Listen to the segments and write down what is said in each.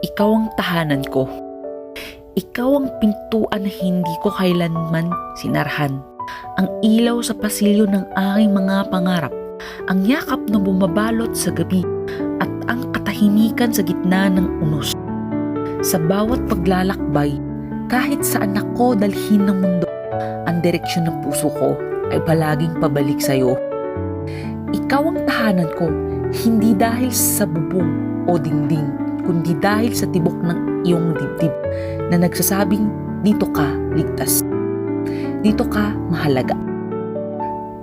Ikaw ang tahanan ko. Ikaw ang pintuan na hindi ko kailanman sinarhan. Ang ilaw sa pasilyo ng aking mga pangarap. Ang yakap na bumabalot sa gabi at ang katahimikan sa gitna ng unos. Sa bawat paglalakbay, kahit saan ako dalhin ng mundo, ang direksyon ng puso ko ay palaging pabalik sa iyo. Ikaw ang tahanan ko, hindi dahil sa bubong o dingding, kundi dahil sa tibok ng iyong dibdib na nagsasabing dito ka ligtas. Dito ka mahalaga.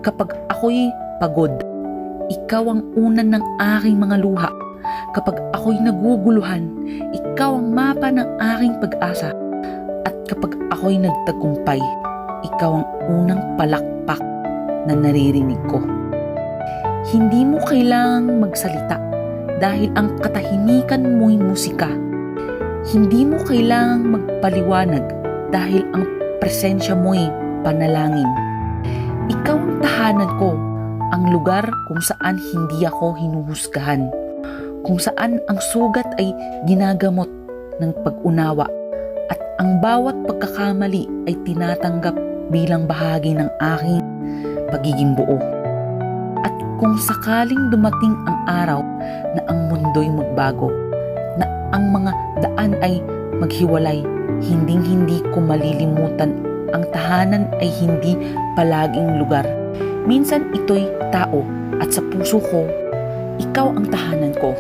Kapag ako'y pagod, ikaw ang unan ng aking mga luha. Kapag ako'y naguguluhan, ikaw ang mapa ng aking pag-asa. At kapag ako'y nagtagumpay, ikaw ang unang palakpak na naririnig ko. Hindi mo kailangang magsalita dahil ang katahimikan mo'y musika. Hindi mo kailangang magpaliwanag dahil ang presensya mo'y panalangin. Ikaw ang tahanan ko, ang lugar kung saan hindi ako hinuhusgahan, kung saan ang sugat ay ginagamot ng pag-unawa at ang bawat pagkakamali ay tinatanggap bilang bahagi ng aking pagiging buo. At kung sakaling dumating ang araw na ang mundo'y magbago, na ang mga daan ay maghiwalay, hinding-hindi ko malilimutan ang tahanan ay hindi palaging lugar. Minsan ito'y tao at sa puso ko, ikaw ang tahanan ko.